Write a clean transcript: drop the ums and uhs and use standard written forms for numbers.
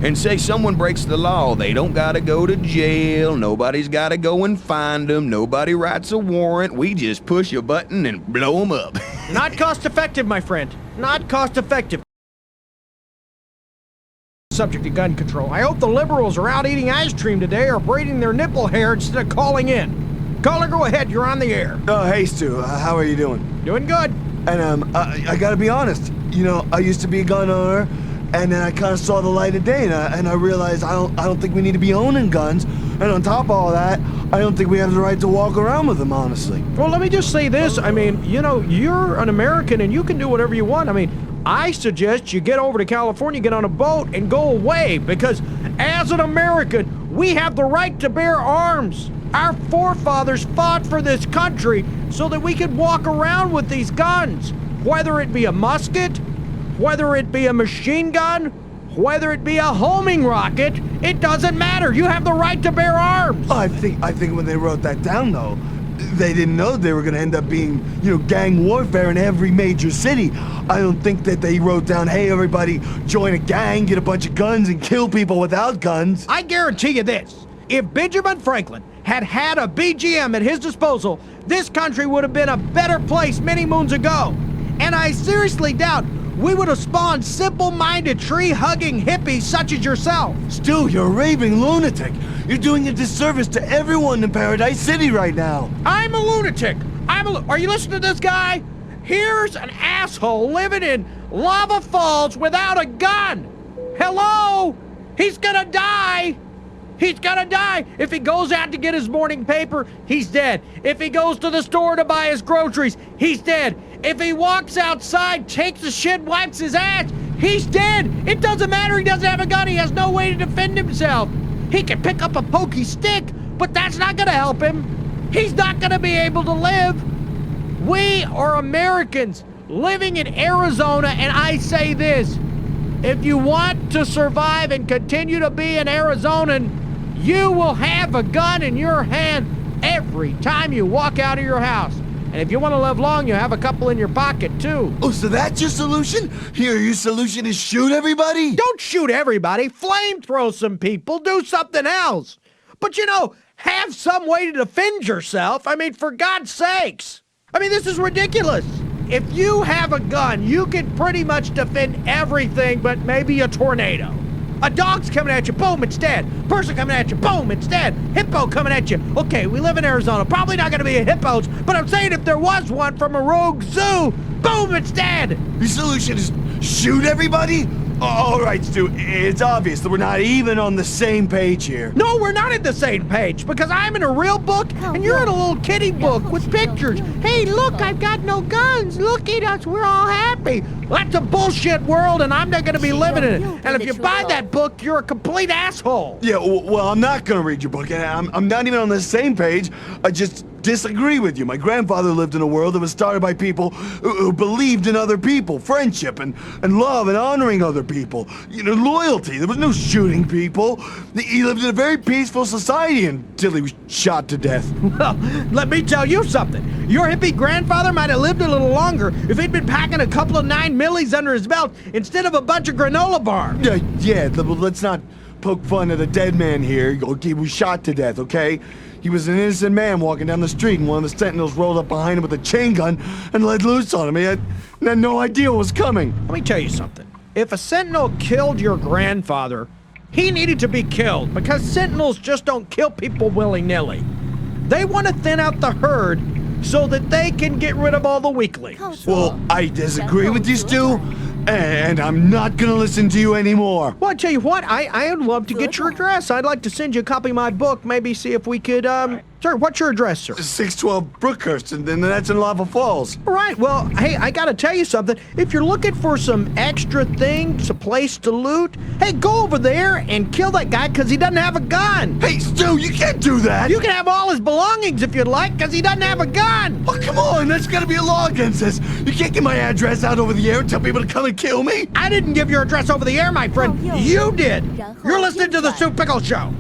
And say someone breaks the law, they don't gotta go to jail, nobody's gotta go and find them, nobody writes a warrant, we just push a button and blow them up. Not cost effective, my friend. Not cost effective. Subject to gun control. I hope the liberals are out eating ice cream today or braiding their nipple hair instead of calling in. Caller, go ahead, you're on the air. Oh, hey, Stu. How are you doing? Doing good. And, I gotta be honest. You know, I used to be a gun owner, and then I kind of saw the light of day, and I realized I don't think we need to be owning guns. And on top of all that, I don't think we have the right to walk around with them, honestly. Well, let me just say this. I mean, you know, you're an American and you can do whatever you want. I mean, I suggest you get over to California, get on a boat, and go away, because as an American, we have the right to bear arms. Our forefathers fought for this country so that we could walk around with these guns, whether it be a musket, whether it be a machine gun, whether it be a homing rocket, it doesn't matter. You have the right to bear arms. I think when they wrote that down, though, they didn't know they were going to end up being, you know, gang warfare in every major city. I don't think that they wrote down, hey, everybody, join a gang, get a bunch of guns, and kill people without guns. I guarantee you this. If Benjamin Franklin had had a BGM at his disposal, this country would have been a better place many moons ago. And I seriously doubt we would have spawned simple-minded, tree-hugging hippies such as yourself. Stu, you're a raving lunatic. You're doing a disservice to everyone in Paradise City right now. I'm a lunatic. Are you listening to this guy? Here's an asshole living in Lava Falls without a gun. Hello? He's gonna die. He's gonna die. If he goes out to get his morning paper, he's dead. If he goes to the store to buy his groceries, he's dead. If he walks outside, takes a shit, wipes his ass, he's dead. It doesn't matter. He doesn't have a gun. He has no way to defend himself. He can pick up a pokey stick, but that's not gonna help him. He's not gonna be able to live. We are Americans living in Arizona, and I say this. If you want to survive and continue to be an Arizonan, you will have a gun in your hand every time you walk out of your house. And if you want to live long, you have a couple in your pocket, too. Oh, so that's your solution? Here, your solution is shoot everybody? Don't shoot everybody. Flamethrow some people. Do something else. But, you know, have some way to defend yourself. I mean, for God's sakes. I mean, this is ridiculous. If you have a gun, you can pretty much defend everything but maybe a tornado. A dog's coming at you, boom, it's dead. Person coming at you, boom, it's dead. Hippo coming at you. Okay, we live in Arizona. Probably not going to be a hippos, but I'm saying if there was one from a rogue zoo, boom, it's dead. Your solution is shoot everybody? All right, Stu, it's obvious that we're not even on the same page here. No, we're not at the same page, because I'm in a real book and you're in a little kiddie book with pictures. Hey, look, I've got no guns. Look at us, we're all happy. That's a bullshit world, and I'm not going to be living in it. And if you buy that book, you're a complete asshole. Yeah, well, I'm not going to read your book, and I'm not even on the same page. I just disagree with you. My grandfather lived in a world that was started by people who believed in other people, friendship and love and honoring other people. You know, loyalty. There was no shooting people. He lived in a very peaceful society until he was shot to death. Well, let me tell you something. Your hippie grandfather might have lived a little longer if he'd been packing a couple of 9mm under his belt instead of a bunch of granola bars. Yeah, let's not poke fun at a dead man here. He was shot to death, okay? He was an innocent man walking down the street, and one of the sentinels rolled up behind him with a chain gun and let loose on him. He had no idea what was coming. Let me tell you something. If a sentinel killed your grandfather, he needed to be killed, because sentinels just don't kill people willy-nilly. They want to thin out the herd so that they can get rid of all the weaklings. Well, I disagree with you, Stu, and I'm not gonna listen to you anymore. Well, I tell you what, I would love to get your address. I'd like to send you a copy of my book, maybe see if we could, Sir, what's your address, sir? 612 Brookhurst, and then that's in Lava Falls. All right, well, hey, I gotta tell you something. If you're looking for some extra things, a place to loot, hey, go over there and kill that guy because he doesn't have a gun. Hey, Stu, you can't do that. You can have all his belongings if you'd like because he doesn't have a gun. Oh, come on, there's gotta be a law against this. You can't get my address out over the air and tell people to come and kill me. I didn't give your address over the air, my friend. You did. You're listening to the Pickles Show.